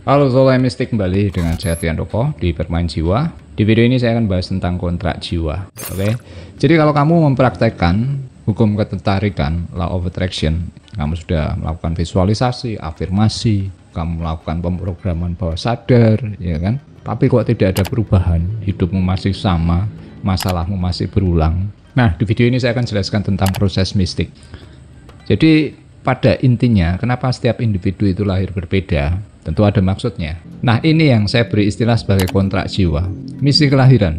Halo Soulmate Mystic, kembali dengan saya Tian Roko di Bermain Jiwa. Di video ini saya akan bahas tentang kontrak jiwa. Oke. Jadi kalau kamu mempraktekkan hukum ketertarikan, law of attraction, kamu sudah melakukan visualisasi, afirmasi, kamu melakukan pemrograman bawah sadar, ya kan? Tapi kok tidak ada perubahan, hidupmu masih sama, masalahmu masih berulang. Nah, di video ini saya akan jelaskan tentang proses mistik. Jadi pada intinya, kenapa setiap individu itu lahir berbeda? Tentu ada maksudnya. Nah, ini yang saya beri istilah sebagai kontrak jiwa, misi kelahiran.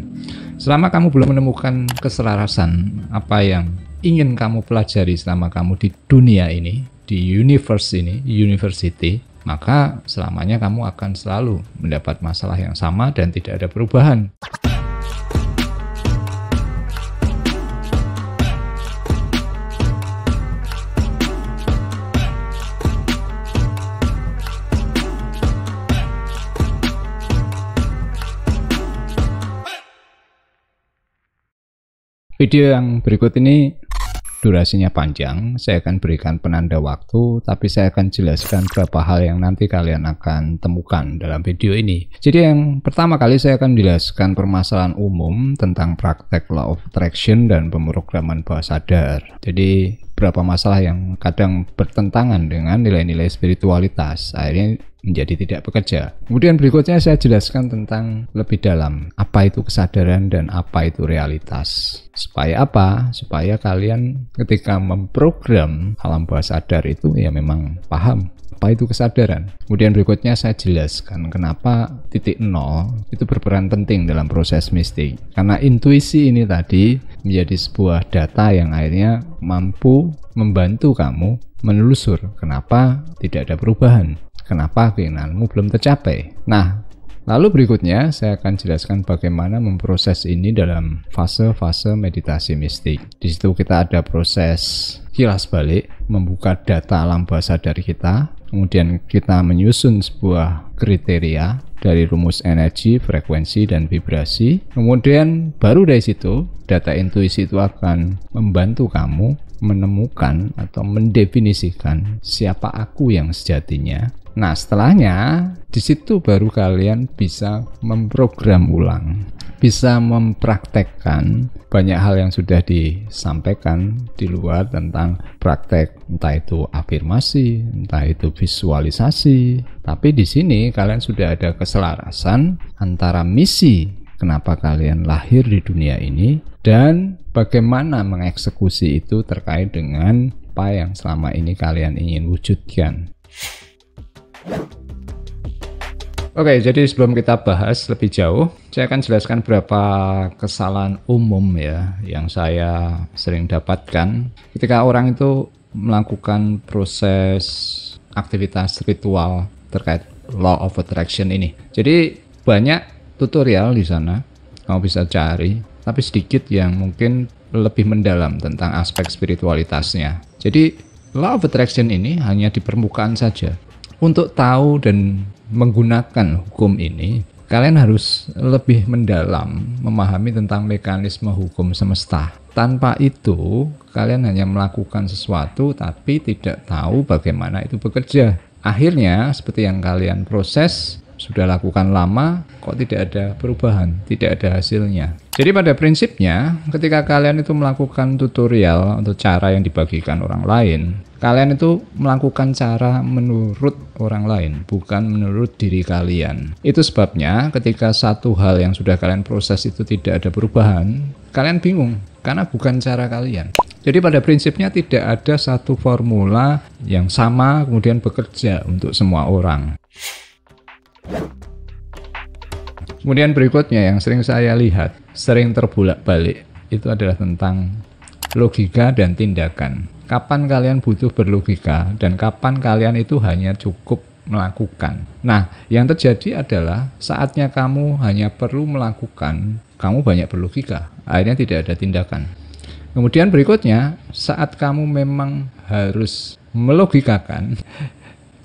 Selama kamu belum menemukan keselarasan apa yang ingin kamu pelajari selama kamu di dunia ini, di universe ini, university, maka selamanya kamu akan selalu mendapat masalah yang sama dan tidak ada perubahan. Video yang berikut ini durasinya panjang, saya akan berikan penanda waktu, tapi saya akan jelaskan beberapa hal yang nanti kalian akan temukan dalam video ini. Jadi yang pertama kali saya akan menjelaskan permasalahan umum tentang praktek law of attraction dan pemrograman bawah sadar. Jadi beberapa masalah yang kadang bertentangan dengan nilai-nilai spiritualitas, akhirnya menjadi tidak bekerja. Kemudian berikutnya saya jelaskan tentang lebih dalam apa itu kesadaran dan apa itu realitas. Supaya apa? Supaya kalian ketika memprogram alam bawah sadar itu ya memang paham apa itu kesadaran. Kemudian berikutnya saya jelaskan kenapa titik nol itu berperan penting dalam proses mistik. Karena intuisi ini tadi menjadi sebuah data yang akhirnya mampu membantu kamu menelusur kenapa tidak ada perubahan, kenapa keinginanmu belum tercapai. Nah, lalu berikutnya saya akan jelaskan bagaimana memproses ini dalam fase-fase meditasi mistik. Di situ kita ada proses kilas balik, membuka data alam bawah sadar kita, kemudian kita menyusun sebuah kriteria dari rumus energi, frekuensi, dan vibrasi. Kemudian baru dari situ data intuisi itu akan membantu kamu menemukan atau mendefinisikan siapa aku yang sejatinya. Nah, setelahnya di situ baru kalian bisa memprogram ulang, bisa mempraktekkan banyak hal yang sudah disampaikan di luar tentang praktek, entah itu afirmasi, entah itu visualisasi. Tapi di sini kalian sudah ada keselarasan antara misi kenapa kalian lahir di dunia ini dan bagaimana mengeksekusi itu terkait dengan apa yang selama ini kalian ingin wujudkan. Oke, jadi sebelum kita bahas lebih jauh, saya akan jelaskan beberapa kesalahan umum ya yang saya sering dapatkan ketika orang itu melakukan proses aktivitas ritual terkait law of attraction ini. Jadi banyak tutorial di sana, kamu bisa cari, tapi sedikit yang mungkin lebih mendalam tentang aspek spiritualitasnya. Jadi law of attraction ini hanya di permukaan saja. Untuk tahu dan menggunakan hukum ini, kalian harus lebih mendalam memahami tentang mekanisme hukum semesta. Tanpa itu, kalian hanya melakukan sesuatu tapi tidak tahu bagaimana itu bekerja. Akhirnya, seperti yang kalian proses, sudah lakukan lama, kok tidak ada perubahan, tidak ada hasilnya. Jadi pada prinsipnya, ketika kalian itu melakukan tutorial atau cara yang dibagikan orang lain, kalian itu melakukan cara menurut orang lain, bukan menurut diri kalian. Itu sebabnya ketika satu hal yang sudah kalian proses itu tidak ada perubahan, kalian bingung, karena bukan cara kalian. Jadi pada prinsipnya tidak ada satu formula yang sama kemudian bekerja untuk semua orang. Kemudian berikutnya yang sering saya lihat, sering terbolak-balik, itu adalah tentang logika dan tindakan. Kapan kalian butuh berlogika dan kapan kalian itu hanya cukup melakukan. Nah, yang terjadi adalah saatnya kamu hanya perlu melakukan, kamu banyak berlogika, akhirnya tidak ada tindakan. Kemudian berikutnya, saat kamu memang harus melogikakan,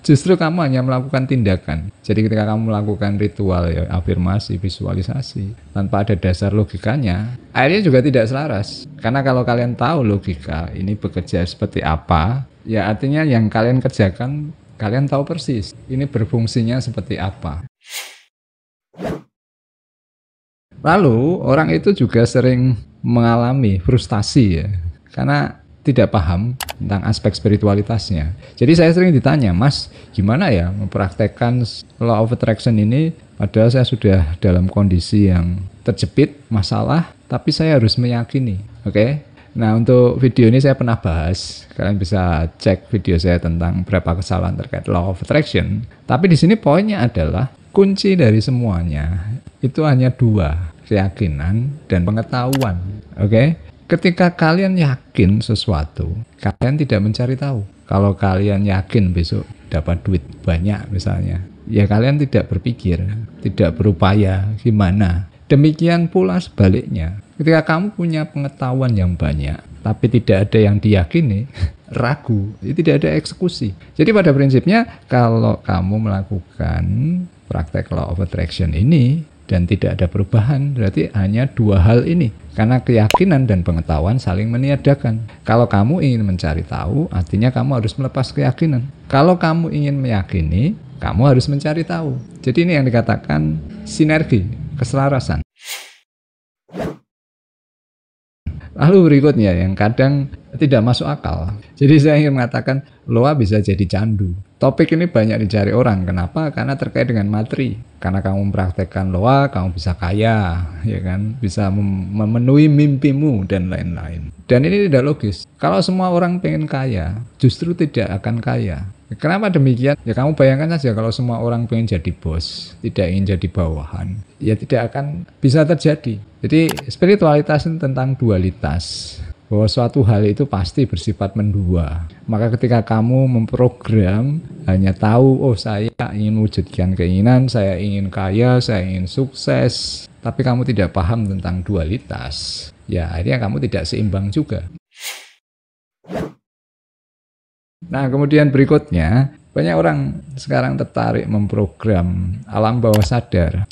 justru kamu hanya melakukan tindakan. Jadi ketika kamu melakukan ritual ya, afirmasi, visualisasi tanpa ada dasar logikanya, akhirnya juga tidak selaras. Karena kalau kalian tahu logika ini bekerja seperti apa, ya artinya yang kalian kerjakan Kalian tahu persis ini berfungsinya seperti apa. Lalu orang itu juga sering mengalami frustasi ya, karena tidak paham tentang aspek spiritualitasnya. Jadi saya sering ditanya, Mas, gimana ya mempraktekkan law of attraction ini padahal saya sudah dalam kondisi yang terjepit masalah, tapi saya harus meyakini. Oke? Nah, untuk video ini saya pernah bahas. Kalian bisa cek video saya tentang berapa kesalahan terkait law of attraction. Tapi di sini poinnya adalah kunci dari semuanya itu hanya dua, keyakinan dan pengetahuan. Oke? Ketika kalian yakin sesuatu, kalian tidak mencari tahu. Kalau kalian yakin besok dapat duit banyak misalnya, ya kalian tidak berpikir, tidak berupaya gimana. Demikian pula sebaliknya. Ketika kamu punya pengetahuan yang banyak, tapi tidak ada yang diyakini, ragu, tidak ada eksekusi. Jadi pada prinsipnya, kalau kamu melakukan praktek law of attraction ini, dan tidak ada perubahan, berarti hanya dua hal ini. Karena keyakinan dan pengetahuan saling meniadakan. Kalau kamu ingin mencari tahu, artinya kamu harus melepas keyakinan. Kalau kamu ingin meyakini, kamu harus mencari tahu. Jadi ini yang dikatakan sinergi, keselarasan. Lalu berikutnya yang kadang tidak masuk akal. Jadi saya ingin mengatakan loa bisa jadi candu. Topik ini banyak dicari orang. Kenapa? Karena terkait dengan materi. Karena kamu mempraktekkan loa, kamu bisa kaya, ya kan? Bisa memenuhi mimpimu dan lain-lain. Dan ini tidak logis. Kalau semua orang pengen kaya, justru tidak akan kaya. Kenapa demikian? Ya kamu bayangkan saja kalau semua orang pengen jadi bos, tidak ingin jadi bawahan, ya tidak akan bisa terjadi. Jadi spiritualitas ini tentang dualitas, bahwa suatu hal itu pasti bersifat mendua. Maka ketika kamu memprogram hanya tahu, oh saya ingin mewujudkan keinginan, saya ingin kaya, saya ingin sukses, tapi kamu tidak paham tentang dualitas, ya akhirnya kamu tidak seimbang juga. Nah, kemudian berikutnya, banyak orang sekarang tertarik memprogram alam bawah sadar.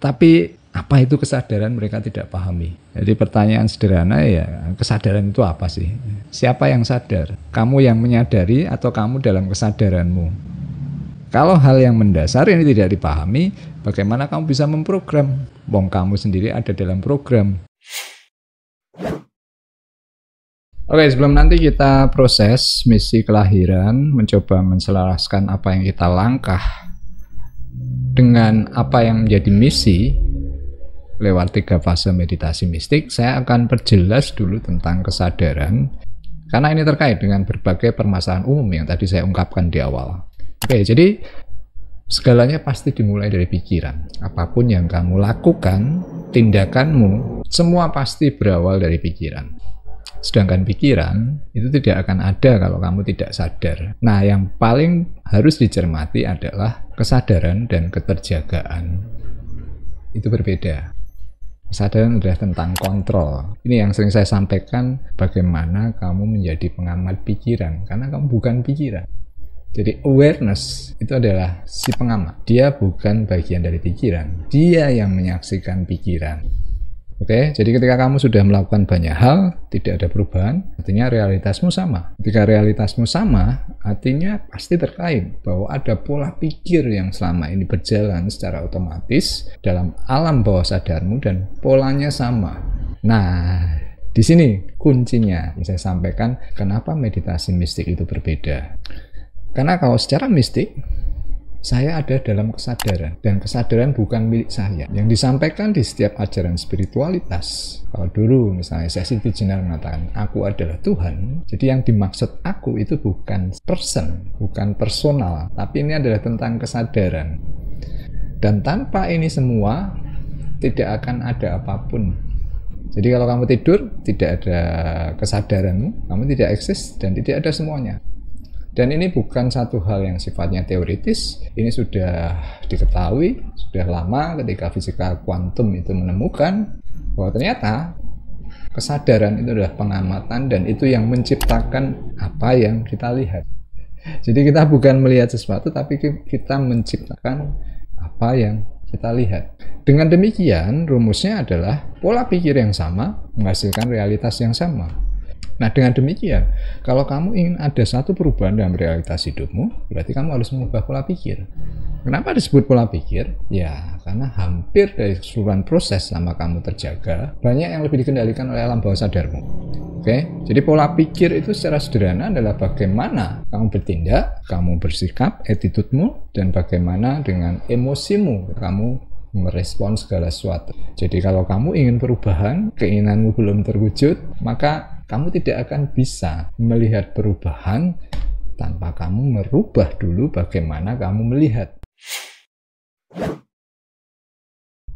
Tapi apa itu kesadaran mereka tidak pahami. Jadi pertanyaan sederhana ya, kesadaran itu apa sih? Siapa yang sadar? Kamu yang menyadari atau kamu dalam kesadaranmu? Kalau hal yang mendasar ini tidak dipahami, bagaimana kamu bisa memprogram? Wong kamu sendiri ada dalam program. Oke, sebelum nanti kita proses misi kelahiran, mencoba menselaraskan apa yang kita langkah dengan apa yang menjadi misi lewat 3 fase meditasi mistik, saya akan perjelas dulu tentang kesadaran, karena ini terkait dengan berbagai permasalahan umum yang tadi saya ungkapkan di awal. Oke, jadi segalanya pasti dimulai dari pikiran. Apapun yang kamu lakukan, tindakanmu, semua pasti berawal dari pikiran. Sedangkan pikiran itu tidak akan ada kalau kamu tidak sadar. Nah, yang paling harus dicermati adalah kesadaran dan keterjagaan. Itu berbeda. Kesadaran adalah tentang kontrol. Ini yang sering saya sampaikan, bagaimana kamu menjadi pengamat pikiran. Karena kamu bukan pikiran. Jadi awareness itu adalah si pengamat. Dia bukan bagian dari pikiran. Dia yang menyaksikan pikiran. Oke, jadi ketika kamu sudah melakukan banyak hal, tidak ada perubahan, artinya realitasmu sama. Ketika realitasmu sama, artinya pasti terkait bahwa ada pola pikir yang selama ini berjalan secara otomatis dalam alam bawah sadarmu dan polanya sama. Nah, di sini kuncinya yang saya sampaikan kenapa meditasi mistik itu berbeda. Karena kalau secara mistik, saya ada dalam kesadaran, dan kesadaran bukan milik saya. Yang disampaikan di setiap ajaran spiritualitas, kalau dulu misalnya Siti Jenar mengatakan, aku adalah Tuhan, jadi yang dimaksud aku itu bukan person, bukan personal, tapi ini adalah tentang kesadaran. Dan tanpa ini semua, tidak akan ada apapun. Jadi kalau kamu tidur, tidak ada kesadaranmu, kamu tidak eksis, dan tidak ada semuanya. Dan ini bukan satu hal yang sifatnya teoritis, ini sudah diketahui, sudah lama ketika fisika kuantum itu menemukan bahwa ternyata kesadaran itu adalah pengamatan dan itu yang menciptakan apa yang kita lihat. Jadi kita bukan melihat sesuatu, tapi kita menciptakan apa yang kita lihat. Dengan demikian, rumusnya adalah pola pikir yang sama menghasilkan realitas yang sama. Nah, dengan demikian, kalau kamu ingin ada satu perubahan dalam realitas hidupmu, berarti kamu harus mengubah pola pikir. Kenapa disebut pola pikir? Ya, karena hampir dari keseluruhan proses selama kamu terjaga, banyak yang lebih dikendalikan oleh alam bawah sadarmu. Oke, jadi pola pikir itu secara sederhana adalah bagaimana kamu bertindak, kamu bersikap, attitude-mu, dan bagaimana dengan emosimu kamu merespons segala sesuatu. Jadi kalau kamu ingin perubahan, keinginanmu belum terwujud, maka kamu tidak akan bisa melihat perubahan tanpa kamu merubah dulu bagaimana kamu melihat.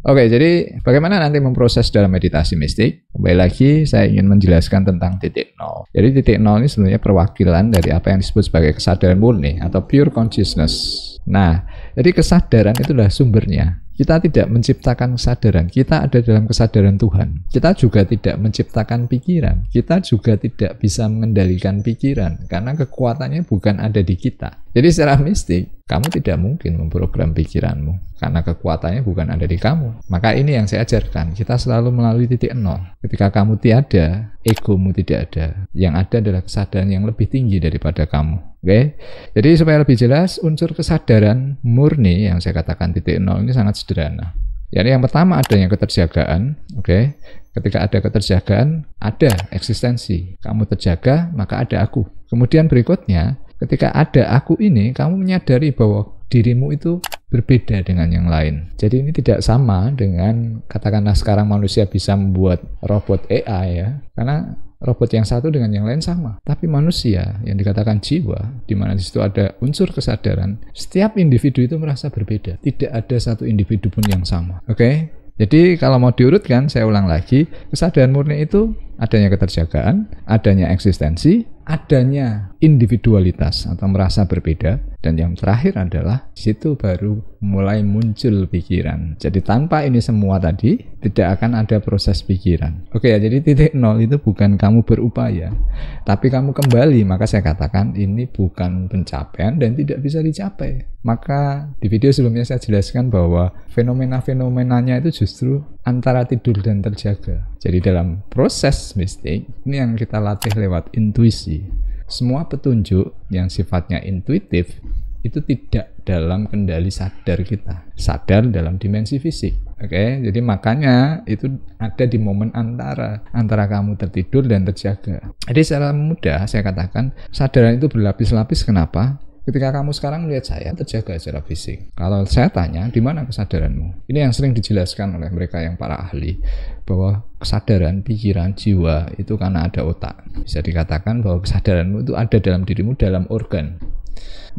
Oke, jadi bagaimana nanti memproses dalam meditasi mistik? Kembali lagi, saya ingin menjelaskan tentang titik nol. Jadi titik nol ini sebenarnya perwakilan dari apa yang disebut sebagai kesadaran murni atau pure consciousness. Nah, jadi kesadaran itulah sumbernya. Kita tidak menciptakan kesadaran, kita ada dalam kesadaran Tuhan. Kita juga tidak menciptakan pikiran, kita juga tidak bisa mengendalikan pikiran, karena kekuatannya bukan ada di kita. Jadi secara mistik, kamu tidak mungkin memprogram pikiranmu, karena kekuatannya bukan ada di kamu. Maka ini yang saya ajarkan, kita selalu melalui titik nol. Ketika kamu tiada, egomu tidak ada. Yang ada adalah kesadaran yang lebih tinggi daripada kamu. Oke, jadi supaya lebih jelas, unsur kesadaran murni yang saya katakan titik nol ini sangat sederhana. Jadi yang pertama adanya keterjagaan. Oke, ketika ada keterjagaan, ada eksistensi. Kamu terjaga, maka ada aku. Kemudian berikutnya, ketika ada aku ini, kamu menyadari bahwa dirimu itu berbeda dengan yang lain. Jadi ini tidak sama dengan katakanlah sekarang manusia bisa membuat robot AI ya, karena robot yang satu dengan yang lain sama. Tapi manusia yang dikatakan jiwa, di mana di situ ada unsur kesadaran, setiap individu itu merasa berbeda. Tidak ada satu individu pun yang sama. Oke? Jadi kalau mau diurutkan, saya ulang lagi, kesadaran murni itu adanya keterjagaan, adanya eksistensi, adanya individualitas atau merasa berbeda, dan yang terakhir adalah di situ baru mulai muncul pikiran. Jadi tanpa ini semua tadi tidak akan ada proses pikiran. Oke ya, jadi titik nol itu bukan kamu berupaya, tapi kamu kembali. Maka saya katakan ini bukan pencapaian dan tidak bisa dicapai. Maka di video sebelumnya saya jelaskan bahwa fenomena-fenomenanya itu justru antara tidur dan terjaga. Jadi dalam proses mistik ini yang kita latih lewat intuisi. Semua petunjuk yang sifatnya intuitif itu tidak dalam kendali sadar kita, sadar dalam dimensi fisik. Oke, jadi makanya itu ada di momen antara kamu tertidur dan terjaga. Jadi secara mudah saya katakan kesadaran itu berlapis-lapis. Kenapa? Ketika kamu sekarang melihat saya terjaga secara fisik. Kalau saya tanya, di mana kesadaranmu? Ini yang sering dijelaskan oleh mereka yang para ahli, bahwa kesadaran, pikiran, jiwa itu karena ada otak. Bisa dikatakan bahwa kesadaranmu itu ada dalam dirimu, dalam organ.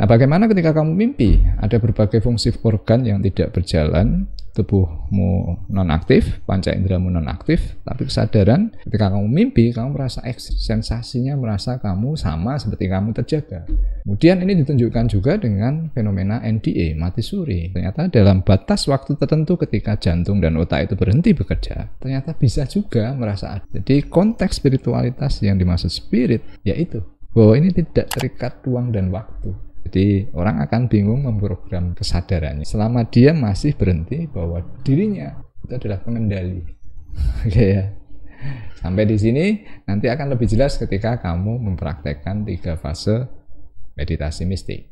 Nah, bagaimana ketika kamu mimpi? Ada berbagai fungsi organ yang tidak berjalan, tubuhmu nonaktif, panca inderamu nonaktif, tapi kesadaran ketika kamu mimpi, kamu merasa sensasinya merasa kamu sama seperti kamu terjaga. Kemudian ini ditunjukkan juga dengan fenomena NDE, mati suri. Ternyata dalam batas waktu tertentu ketika jantung dan otak itu berhenti bekerja, ternyata bisa juga merasa ada. Jadi konteks spiritualitas yang dimaksud spirit yaitu bahwa ini tidak terikat ruang dan waktu. Jadi orang akan bingung memprogram kesadarannya selama dia masih berhenti bahwa dirinya itu adalah pengendali. Oke ya. Sampai di sini nanti akan lebih jelas ketika kamu mempraktekkan 3 fase meditasi mistik.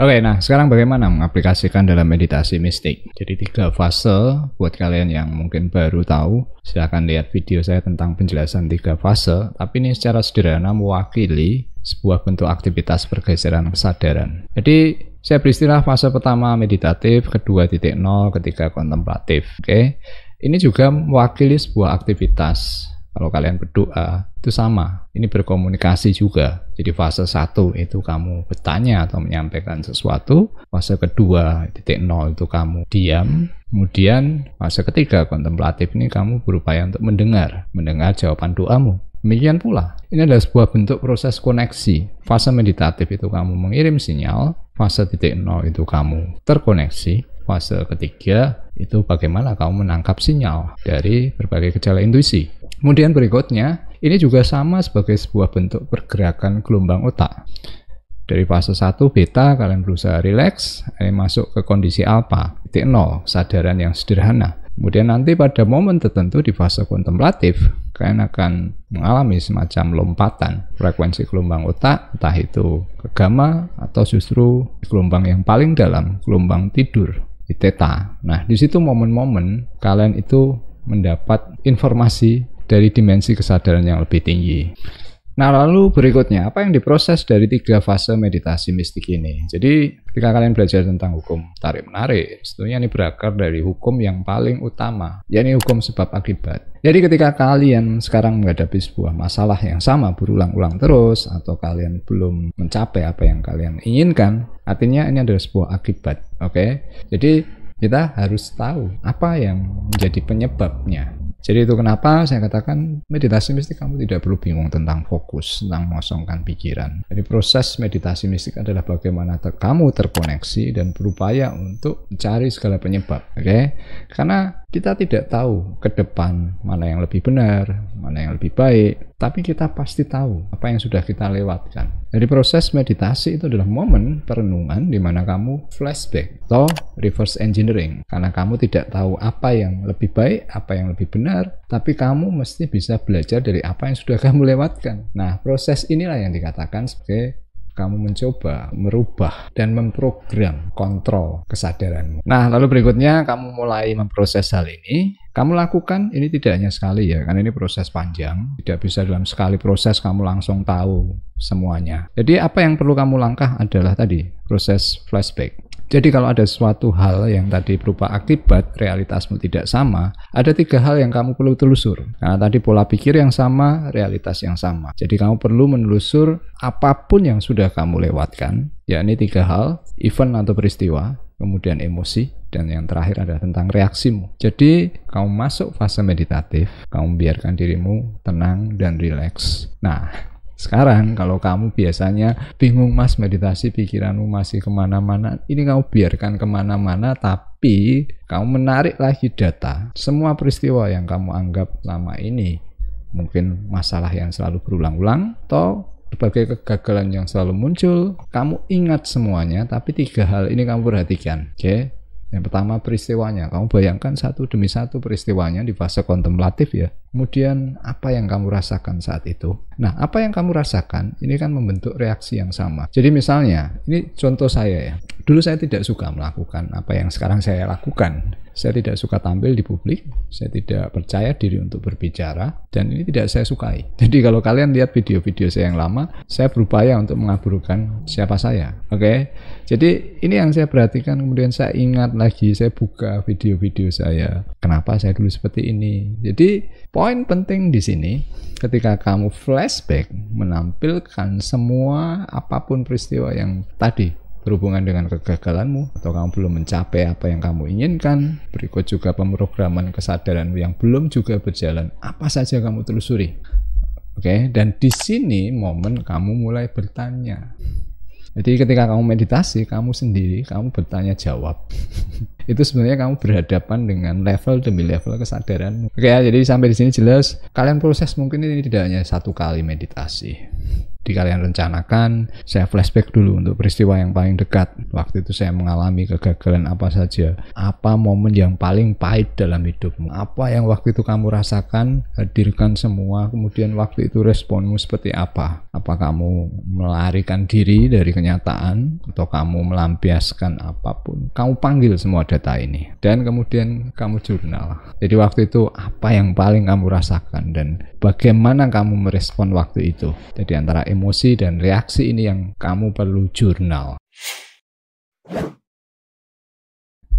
Oke, nah sekarang bagaimana mengaplikasikan dalam meditasi mistik? Jadi 3 fase, buat kalian yang mungkin baru tahu, silahkan lihat video saya tentang penjelasan 3 fase, tapi ini secara sederhana mewakili sebuah bentuk aktivitas pergeseran kesadaran. Jadi saya beristilah fase pertama meditatif, kedua titik nol, ketiga kontemplatif. Oke, ini juga mewakili sebuah aktivitas. Kalau kalian berdoa, itu sama. Ini berkomunikasi juga. Jadi fase 1 itu kamu bertanya atau menyampaikan sesuatu. Fase kedua, titik nol itu kamu diam. Kemudian fase ketiga, kontemplatif, ini kamu berupaya untuk mendengar jawaban doamu. Demikian pula, ini adalah sebuah bentuk proses koneksi. Fase meditatif itu kamu mengirim sinyal. Fase titik nol itu kamu terkoneksi. Fase ketiga itu bagaimana kamu menangkap sinyal dari berbagai gejala intuisi. Kemudian berikutnya, ini juga sama sebagai sebuah bentuk pergerakan gelombang otak. Dari fase 1 beta, kalian berusaha rileks, masuk ke kondisi alpha, titik nol, kesadaran yang sederhana. Kemudian nanti pada momen tertentu di fase kontemplatif, kalian akan mengalami semacam lompatan frekuensi gelombang otak, entah itu ke gamma atau justru gelombang yang paling dalam, gelombang tidur di theta. Nah, di situ momen-momen kalian itu mendapat informasi dari dimensi kesadaran yang lebih tinggi. Nah, lalu berikutnya, apa yang diproses dari 3 fase meditasi mistik ini? Jadi, ketika kalian belajar tentang hukum tarik-menarik, sebetulnya ini berakar dari hukum yang paling utama, yakni hukum sebab akibat. Jadi, ketika kalian sekarang menghadapi sebuah masalah yang sama berulang-ulang terus, atau kalian belum mencapai apa yang kalian inginkan, artinya ini adalah sebuah akibat. Oke? Jadi, kita harus tahu apa yang menjadi penyebabnya. Jadi itu kenapa saya katakan meditasi mistik kamu tidak perlu bingung tentang fokus, tentang mengosongkan pikiran. Jadi proses meditasi mistik adalah bagaimana kamu terkoneksi dan berupaya untuk mencari segala penyebab. Oke? Karena kita tidak tahu ke depan mana yang lebih benar, mana yang lebih baik, tapi kita pasti tahu apa yang sudah kita lewatkan. Jadi proses meditasi itu adalah momen perenungan di mana kamu flashback atau reverse engineering. Karena kamu tidak tahu apa yang lebih baik, apa yang lebih benar, tapi kamu mesti bisa belajar dari apa yang sudah kamu lewatkan. Nah, proses inilah yang dikatakan sebagai kamu mencoba merubah dan memprogram kontrol kesadaranmu. Nah, lalu berikutnya kamu mulai memproses hal ini. Kamu lakukan ini tidak hanya sekali ya, karena ini proses panjang. Tidak bisa dalam sekali proses kamu langsung tahu semuanya. Jadi apa yang perlu kamu langkah adalah tadi proses flashback. Jadi kalau ada suatu hal yang tadi berupa akibat realitasmu tidak sama, ada 3 hal yang kamu perlu telusur. Nah, tadi pola pikir yang sama, realitas yang sama. Jadi kamu perlu menelusur apapun yang sudah kamu lewatkan, yakni 3 hal, event atau peristiwa, kemudian emosi, dan yang terakhir adalah tentang reaksimu. Jadi kamu masuk fase meditatif, kamu biarkan dirimu tenang dan rileks. Nah, sekarang kalau kamu biasanya bingung mas meditasi pikiranmu masih kemana-mana, ini kamu biarkan kemana-mana tapi kamu menarik lagi data. Semua peristiwa yang kamu anggap selama ini mungkin masalah yang selalu berulang-ulang atau berbagai kegagalan yang selalu muncul, kamu ingat semuanya tapi 3 hal ini kamu perhatikan. Oke? Yang pertama peristiwanya, kamu bayangkan satu demi satu peristiwanya di fase kontemplatif ya. Kemudian apa yang kamu rasakan saat itu? Nah, apa yang kamu rasakan ini kan membentuk reaksi yang sama. Jadi misalnya, ini contoh saya ya. Dulu saya tidak suka melakukan apa yang sekarang saya lakukan. Saya tidak suka tampil di publik, saya tidak percaya diri untuk berbicara, dan ini tidak saya sukai. Jadi kalau kalian lihat video-video saya yang lama, saya berupaya untuk mengaburkan siapa saya. Oke? Jadi ini yang saya perhatikan, kemudian saya ingat lagi, saya buka video-video saya. Kenapa saya dulu seperti ini? Jadi poin penting di sini, ketika kamu flashback, menampilkan semua apapun peristiwa yang tadi berhubungan dengan kegagalanmu atau kamu belum mencapai apa yang kamu inginkan, berikut juga pemrograman kesadaranmu yang belum juga berjalan, apa saja kamu telusuri. Oke, dan di sini momen kamu mulai bertanya. Jadi ketika kamu meditasi, kamu sendiri, kamu bertanya jawab. Itu sebenarnya kamu berhadapan dengan level demi level kesadaranmu. Oke ya, jadi sampai di sini jelas. Kalian proses mungkin ini tidak hanya 1 kali meditasi. Di kalian rencanakan, saya flashback dulu untuk peristiwa yang paling dekat. Waktu itu saya mengalami kegagalan apa saja. Apa momen yang paling pahit dalam hidupmu? Apa yang waktu itu kamu rasakan? Hadirkan semua. Kemudian waktu itu responmu seperti apa? Apa kamu melarikan diri dari kenyataan? Atau kamu melampiaskan apapun? Kamu panggil semua data ini. Dan kemudian kamu jurnal. Jadi waktu itu apa yang paling kamu rasakan? Dan bagaimana kamu merespon waktu itu? Jadi antara emosi dan reaksi ini yang kamu perlu jurnal.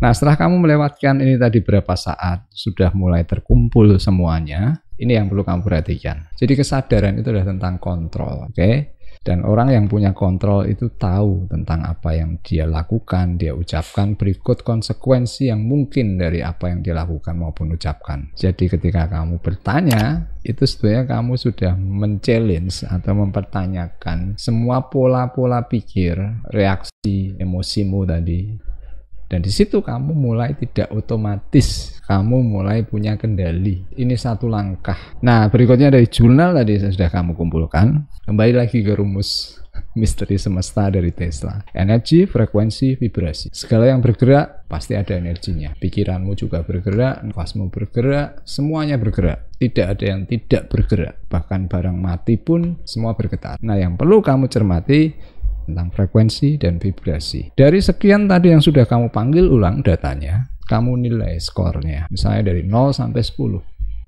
Nah, setelah kamu melewatkan ini tadi berapa saat, sudah mulai terkumpul semuanya, ini yang perlu kamu perhatikan. Jadi kesadaran itu adalah tentang kontrol, oke? Dan orang yang punya kontrol itu tahu tentang apa yang dia lakukan, dia ucapkan, berikut konsekuensi yang mungkin dari apa yang dia lakukan maupun ucapkan. Jadi ketika kamu bertanya, itu sebenarnya kamu sudah men-challenge atau mempertanyakan semua pola-pola pikir, reaksi, emosimu tadi. Dan di situ kamu mulai tidak otomatis, kamu mulai punya kendali. Ini 1 langkah. Nah, berikutnya dari jurnal tadi sudah kamu kumpulkan. Kembali lagi ke rumus Misteri semesta dari Tesla. Energi, frekuensi, vibrasi. Segala yang bergerak pasti ada energinya. Pikiranmu juga bergerak, nafasmu bergerak, semuanya bergerak. Tidak ada yang tidak bergerak. Bahkan barang mati pun semua bergetar. Nah, yang perlu kamu cermati tentang frekuensi dan vibrasi. Dari sekian tadi yang sudah kamu panggil ulang datanya, kamu nilai skornya. Misalnya dari 0 sampai 10.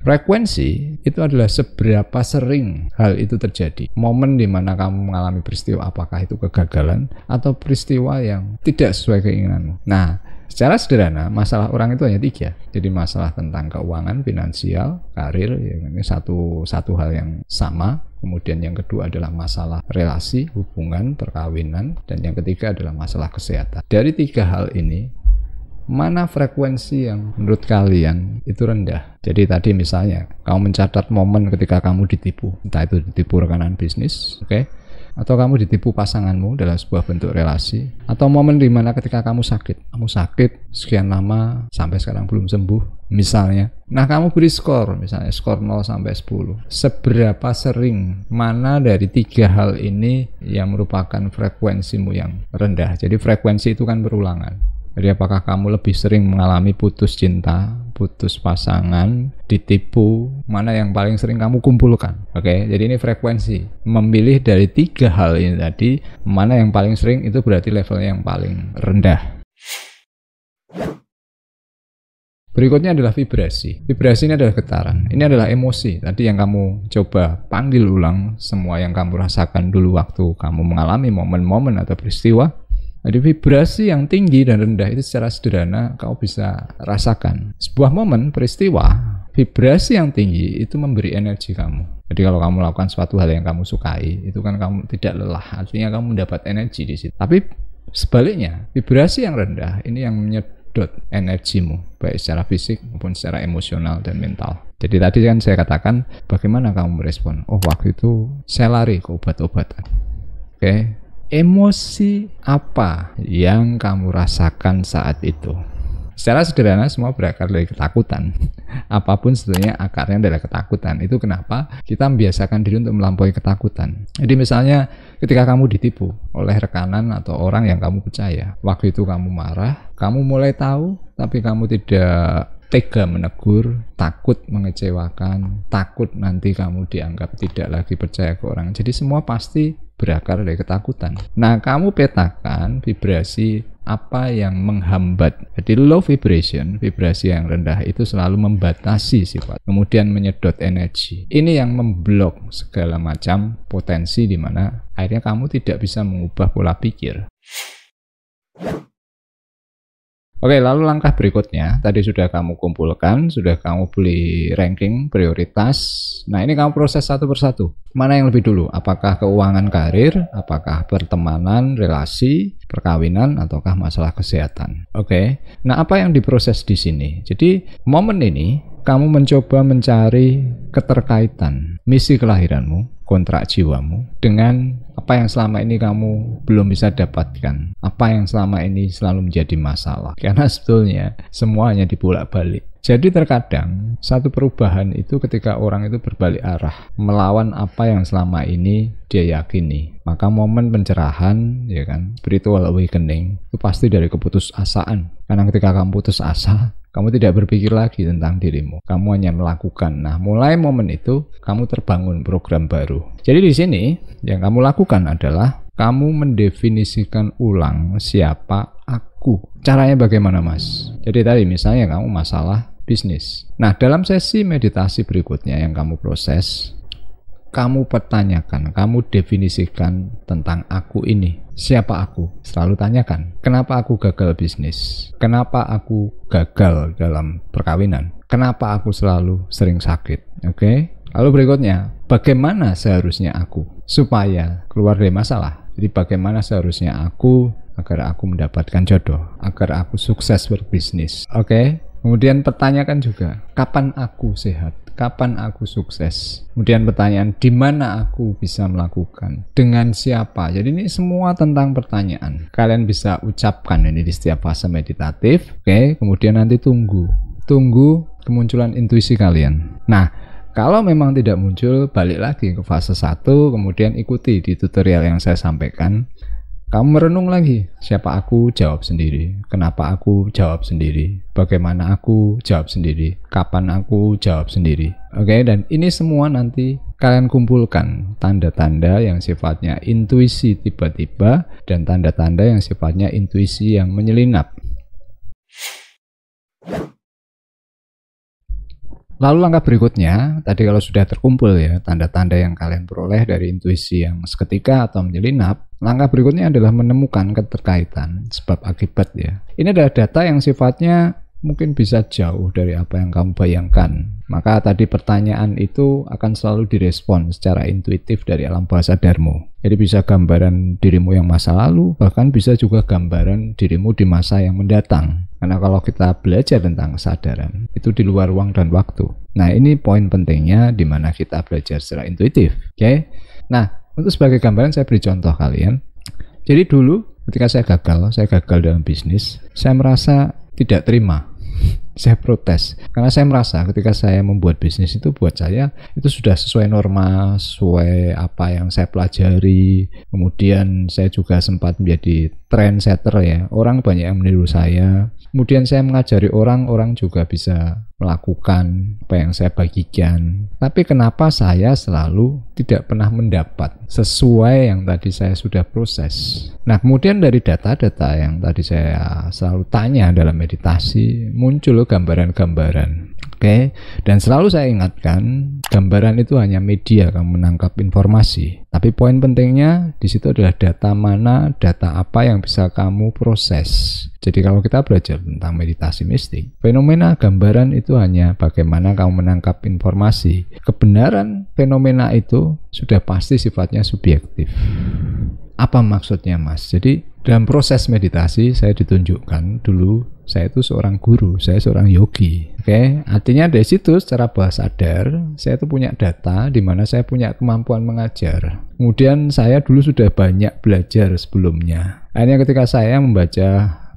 Frekuensi itu adalah seberapa sering hal itu terjadi. Momen di mana kamu mengalami peristiwa, apakah itu kegagalan atau peristiwa yang tidak sesuai keinginanmu. Nah, secara sederhana, masalah orang itu hanya 3. Jadi masalah tentang keuangan, finansial, karir, ya, ini satu hal yang sama. Kemudian yang kedua adalah masalah relasi, hubungan, perkawinan. Dan yang ketiga adalah masalah kesehatan. Dari 3 hal ini, mana frekuensi yang menurut kalian itu rendah? Jadi tadi misalnya kamu mencatat momen ketika kamu ditipu, entah itu ditipu rekanan bisnis, oke? Atau kamu ditipu pasanganmu dalam sebuah bentuk relasi, atau momen di mana ketika kamu sakit sekian lama sampai sekarang belum sembuh misalnya. Nah, kamu beri skor, misalnya skor 0 sampai 10. Seberapa sering mana dari 3 hal ini yang merupakan frekuensimu yang rendah? Jadi frekuensi itu kan berulangan. Jadi apakah kamu lebih sering mengalami putus cinta, putus pasangan, ditipu, mana yang paling sering kamu kumpulkan? Oke, jadi ini frekuensi. Memilih dari 3 hal ini tadi, mana yang paling sering itu berarti levelnya yang paling rendah. Berikutnya adalah vibrasi. Vibrasi ini adalah getaran. Ini adalah emosi. Tadi yang kamu coba panggil ulang, semua yang kamu rasakan dulu waktu kamu mengalami momen-momen atau peristiwa. Jadi vibrasi yang tinggi dan rendah itu secara sederhana kamu bisa rasakan. Sebuah momen, peristiwa, vibrasi yang tinggi itu memberi energi kamu. Jadi kalau kamu melakukan suatu hal yang kamu sukai, itu kan kamu tidak lelah, artinya kamu mendapat energi di situ. Tapi sebaliknya, vibrasi yang rendah ini yang menyedot energimu, baik secara fisik maupun secara emosional dan mental. Jadi tadi kan saya katakan, bagaimana kamu merespon? Oh, waktu itu saya lari ke obat-obatan. Oke. Emosi apa yang kamu rasakan saat itu? Secara sederhana semua berakar dari ketakutan. Apapun sebetulnya akarnya adalah ketakutan. Itu kenapa kita membiasakan diri untuk melampaui ketakutan. Jadi misalnya ketika kamu ditipu oleh rekanan atau orang yang kamu percaya, waktu itu kamu marah, kamu mulai tahu tapi kamu tidak tega menegur, takut mengecewakan, takut nanti kamu dianggap tidak lagi percaya ke orang. Jadi semua pasti berakar dari ketakutan. Nah, kamu petakan vibrasi apa yang menghambat. Jadi low vibration, vibrasi yang rendah itu selalu membatasi sifat, kemudian menyedot energi. Ini yang memblok segala macam potensi di mana akhirnya kamu tidak bisa mengubah pola pikir. Oke, lalu langkah berikutnya, tadi sudah kamu kumpulkan, sudah kamu beli ranking, prioritas. Nah, ini kamu proses satu persatu. Mana yang lebih dulu? Apakah keuangan karir, apakah pertemanan, relasi, perkawinan, ataukah masalah kesehatan? Oke, nah apa yang diproses di sini? Jadi, momen ini, kamu mencoba mencari keterkaitan misi kelahiranmu, kontrak jiwamu, dengan apa yang selama ini kamu belum bisa dapatkan, apa yang selama ini selalu menjadi masalah. Karena sebetulnya semuanya dibolak-balik. Jadi terkadang satu perubahan itu ketika orang itu berbalik arah, melawan apa yang selama ini dia yakini. Maka momen pencerahan, ya kan, spiritual awakening itu pasti dari keputusasaan. Karena ketika kamu putus asa, kamu tidak berpikir lagi tentang dirimu. Kamu hanya melakukan. Nah, mulai momen itu kamu terbangun program baru. Jadi di sini yang kamu lakukan adalah kamu mendefinisikan ulang siapa aku. Caranya bagaimana, Mas? Jadi tadi misalnya kamu masalah bisnis. Nah, dalam sesi meditasi berikutnya yang kamu proses, kamu pertanyakan, kamu definisikan tentang aku ini. Siapa aku? Selalu tanyakan, kenapa aku gagal bisnis? Kenapa aku gagal dalam perkawinan? Kenapa aku selalu sering sakit? Oke? Lalu berikutnya, bagaimana seharusnya aku supaya keluar dari masalah? Jadi bagaimana seharusnya aku agar aku mendapatkan jodoh, agar aku sukses berbisnis? Oke? Kemudian pertanyakan juga, kapan aku sehat? Kapan aku sukses? Kemudian pertanyaan, di mana aku bisa melakukan? Dengan siapa? Jadi ini semua tentang pertanyaan. Kalian bisa ucapkan ini di setiap fase meditatif. Oke, kemudian nanti tunggu kemunculan intuisi kalian. Nah, Kalau memang tidak muncul, balik lagi ke fase 1, kemudian ikuti di tutorial yang saya sampaikan. Kamu merenung lagi, siapa aku, jawab sendiri. Kenapa aku, jawab sendiri. Bagaimana aku, jawab sendiri. Kapan aku, jawab sendiri. Oke, dan ini semua nanti kalian kumpulkan tanda-tanda yang sifatnya intuisi tiba-tiba dan tanda-tanda yang sifatnya intuisi yang menyelinap. Lalu langkah berikutnya, tadi kalau sudah terkumpul ya tanda-tanda yang kalian peroleh dari intuisi yang seketika atau menyelinap, langkah berikutnya adalah menemukan keterkaitan sebab akibat ya. Ini adalah data yang sifatnya mungkin bisa jauh dari apa yang kamu bayangkan. Maka tadi pertanyaan itu akan selalu direspon secara intuitif dari alam bawah sadarmu. Jadi bisa gambaran dirimu yang masa lalu, bahkan bisa juga gambaran dirimu di masa yang mendatang. Karena kalau kita belajar tentang kesadaran, itu di luar ruang dan waktu. Nah, ini poin pentingnya di mana kita belajar secara intuitif. Oke? Nah, untuk sebagai gambaran saya beri contoh kalian. Jadi dulu ketika saya gagal dalam bisnis, saya merasa tidak terima. Saya protes karena saya merasa ketika saya membuat bisnis itu buat saya itu sudah sesuai norma, sesuai apa yang saya pelajari. Kemudian saya juga sempat menjadi trendsetter ya, orang banyak yang meniru saya. Kemudian saya mengajari orang juga bisa melakukan apa yang saya bagikan. Tapi kenapa saya selalu tidak pernah mendapat sesuai yang tadi saya sudah proses? Nah, kemudian dari data-data yang tadi saya selalu tanya dalam meditasi, muncul gambaran-gambaran. Oke, dan selalu saya ingatkan, gambaran itu hanya media kamu menangkap informasi. Tapi poin pentingnya di situ adalah data mana, data apa yang bisa kamu proses. Jadi kalau kita belajar tentang meditasi mistik, fenomena gambaran itu hanya bagaimana kamu menangkap informasi. Kebenaran fenomena itu sudah pasti sifatnya subjektif. Apa maksudnya, Mas? Jadi dalam proses meditasi saya ditunjukkan dulu saya itu seorang guru, saya seorang yogi. Oke, artinya dari situ secara bawah sadar saya itu punya data di mana saya punya kemampuan mengajar. Kemudian saya dulu sudah banyak belajar sebelumnya. Akhirnya ketika saya membaca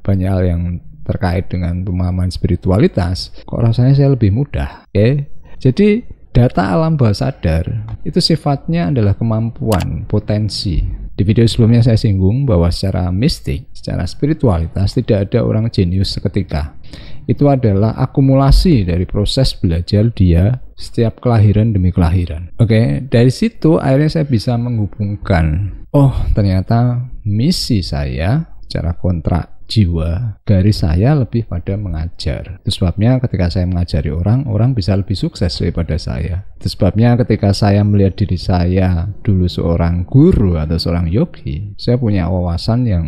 banyak hal yang terkait dengan pemahaman spiritualitas, kok rasanya saya lebih mudah. Oke, jadi data alam bawah sadar itu sifatnya adalah kemampuan, potensi. Di video sebelumnya saya singgung bahwa secara mistik, secara spiritualitas tidak ada orang jenius seketika. Itu adalah akumulasi dari proses belajar dia setiap kelahiran demi kelahiran. Oke, dari situ akhirnya saya bisa menghubungkan, oh ternyata misi saya secara kontrak jiwa, garis saya lebih pada mengajar. Itu sebabnya ketika saya mengajari orang, orang bisa lebih sukses daripada saya. Itu sebabnya ketika saya melihat diri saya dulu seorang guru atau seorang yogi, saya punya wawasan yang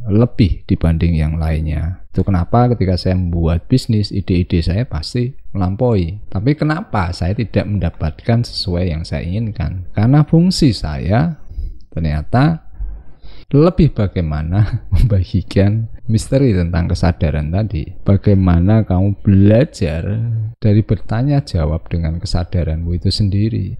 lebih dibanding yang lainnya. Itu kenapa ketika saya membuat bisnis, ide-ide saya pasti melampaui. Tapi kenapa saya tidak mendapatkan sesuai yang saya inginkan? Karena fungsi saya ternyata lebih bagaimana membagikan misteri tentang kesadaran tadi. Bagaimana kamu belajar dari bertanya jawab dengan kesadaranmu itu sendiri.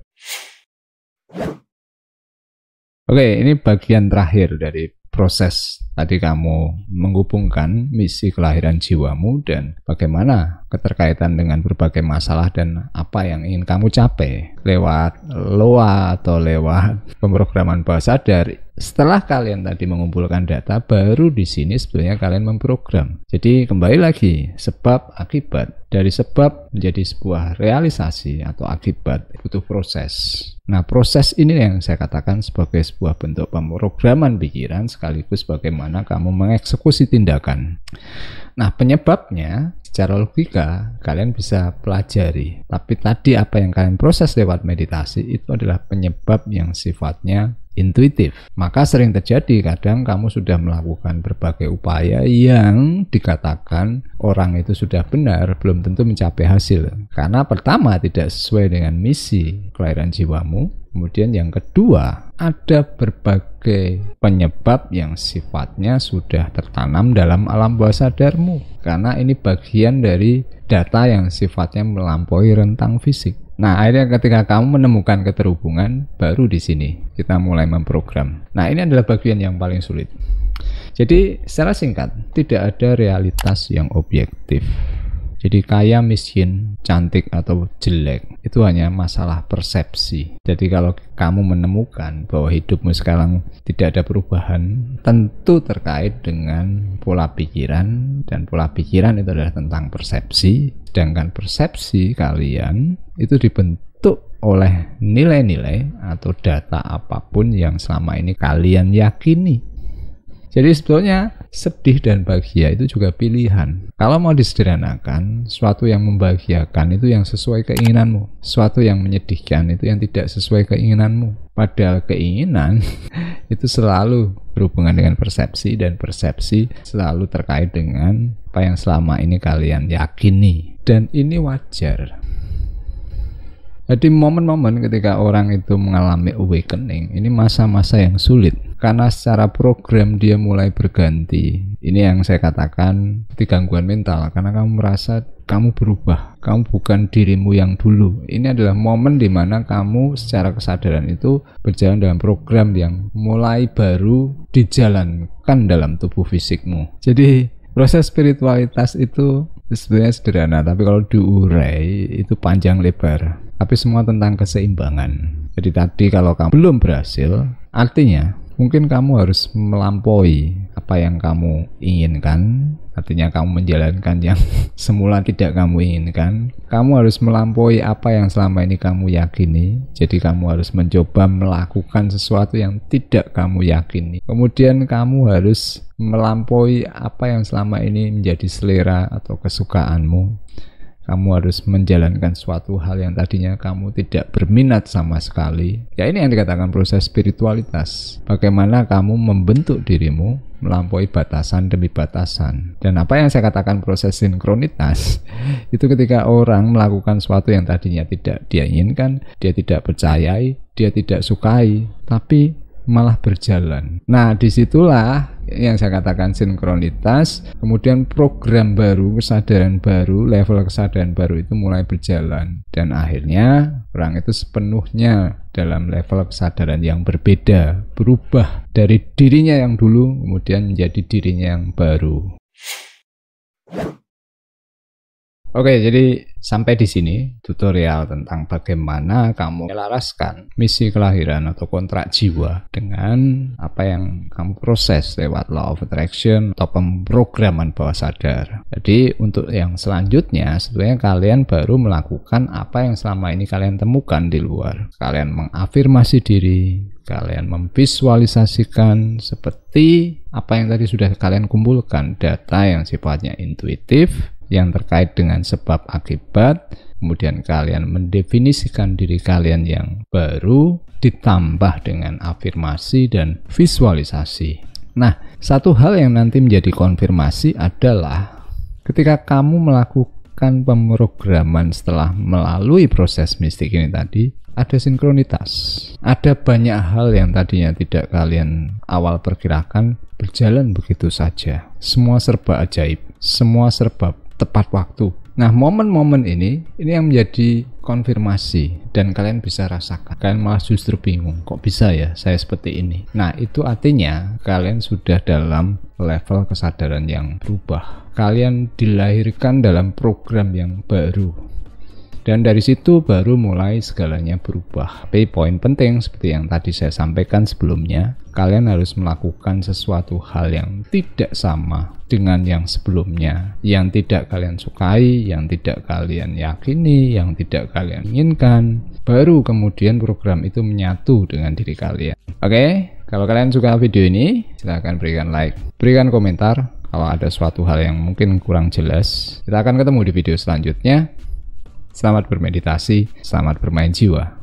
Oke, ini bagian terakhir dari proses tadi kamu menghubungkan misi kelahiran jiwamu dan bagaimana keterkaitan dengan berbagai masalah dan apa yang ingin kamu capai lewat loa atau lewat pemrograman bawah sadar. Setelah kalian tadi mengumpulkan data, baru di sini sebenarnya kalian memprogram. Jadi kembali lagi, sebab akibat. Dari sebab menjadi sebuah realisasi atau akibat butuh proses. Nah, proses ini yang saya katakan sebagai sebuah bentuk pemrograman pikiran sekaligus bagaimana kamu mengeksekusi tindakan. Nah, penyebabnya secara logika kalian bisa pelajari. Tapi tadi apa yang kalian proses lewat meditasi itu adalah penyebab yang sifatnya intuitif. Maka sering terjadi kadang kamu sudah melakukan berbagai upaya yang dikatakan orang itu sudah benar, belum tentu mencapai hasil. Karena pertama tidak sesuai dengan misi kelahiran jiwamu. Kemudian yang kedua, ada berbagai penyebab yang sifatnya sudah tertanam dalam alam bawah sadarmu. Karena ini bagian dari data yang sifatnya melampaui rentang fisik. Nah, akhirnya ketika kamu menemukan keterhubungan, baru di sini kita mulai memprogram. Nah, ini adalah bagian yang paling sulit. Jadi, secara singkat, tidak ada realitas yang objektif. Jadi kaya, miskin, cantik atau jelek itu hanya masalah persepsi. Jadi kalau kamu menemukan bahwa hidupmu sekarang tidak ada perubahan, tentu terkait dengan pola pikiran, dan pola pikiran itu adalah tentang persepsi. Sedangkan persepsi kalian itu dibentuk oleh nilai-nilai atau data apapun yang selama ini kalian yakini. Jadi sebetulnya sedih dan bahagia itu juga pilihan. Kalau mau disederhanakan, sesuatu yang membahagiakan itu yang sesuai keinginanmu, sesuatu yang menyedihkan itu yang tidak sesuai keinginanmu. Padahal keinginan itu selalu berhubungan dengan persepsi, dan persepsi selalu terkait dengan apa yang selama ini kalian yakini. Dan ini wajar. Jadi momen-momen ketika orang itu mengalami awakening, ini masa-masa yang sulit. Karena secara program dia mulai berganti. Ini yang saya katakan seperti gangguan mental. Karena kamu merasa kamu berubah. Kamu bukan dirimu yang dulu. Ini adalah momen di mana kamu secara kesadaran itu berjalan dalam program yang mulai baru dijalankan dalam tubuh fisikmu. Jadi proses spiritualitas itu sebenarnya sederhana, tapi kalau diurai itu panjang lebar. Tapi semua tentang keseimbangan. Jadi tadi kalau kamu belum berhasil, artinya mungkin kamu harus melampaui apa yang kamu inginkan. Artinya kamu menjalankan yang semula tidak kamu inginkan. Kamu harus melampaui apa yang selama ini kamu yakini. Jadi kamu harus mencoba melakukan sesuatu yang tidak kamu yakini. Kemudian kamu harus melampaui apa yang selama ini menjadi selera atau kesukaanmu. Kamu harus menjalankan suatu hal yang tadinya kamu tidak berminat sama sekali. Ya, ini yang dikatakan proses spiritualitas. Bagaimana kamu membentuk dirimu melampaui batasan demi batasan. Dan apa yang saya katakan proses sinkronitas, itu ketika orang melakukan sesuatu yang tadinya tidak dia inginkan, dia tidak percayai, dia tidak sukai, tapi malah berjalan. Nah, disitulah yang saya katakan sinkronitas. Kemudian program baru, kesadaran baru, level kesadaran baru itu mulai berjalan. Dan akhirnya orang itu sepenuhnya dalam level kesadaran yang berbeda, berubah dari dirinya yang dulu kemudian menjadi dirinya yang baru. Oke, jadi sampai di sini tutorial tentang bagaimana kamu menyelaraskan misi kelahiran atau kontrak jiwa dengan apa yang kamu proses lewat law of attraction atau pemrograman bawah sadar. Jadi untuk yang selanjutnya sebetulnya kalian baru melakukan apa yang selama ini kalian temukan di luar. Kalian mengafirmasi diri, kalian memvisualisasikan seperti apa yang tadi sudah kalian kumpulkan, data yang sifatnya intuitif, yang terkait dengan sebab akibat. Kemudian kalian mendefinisikan diri kalian yang baru ditambah dengan afirmasi dan visualisasi. Nah, satu hal yang nanti menjadi konfirmasi adalah ketika kamu melakukan pemrograman setelah melalui proses mistik ini tadi, ada sinkronitas. Ada banyak hal yang tadinya tidak kalian awal perkirakan berjalan begitu saja. Semua serba ajaib, semua serba tepat waktu. Nah, momen-momen ini yang menjadi konfirmasi dan kalian bisa rasakan. Kalian malah justru bingung, kok bisa ya saya seperti ini. Nah, itu artinya kalian sudah dalam level kesadaran yang berubah. Kalian dilahirkan dalam program yang baru. Dan dari situ baru mulai segalanya berubah. Tapi poin penting seperti yang tadi saya sampaikan sebelumnya, kalian harus melakukan sesuatu hal yang tidak sama dengan yang sebelumnya, yang tidak kalian sukai, yang tidak kalian yakini, yang tidak kalian inginkan. Baru kemudian program itu menyatu dengan diri kalian. Oke, kalau kalian suka video ini, silahkan berikan like, berikan komentar. Kalau ada suatu hal yang mungkin kurang jelas, kita akan ketemu di video selanjutnya. Selamat bermeditasi, selamat bermain jiwa.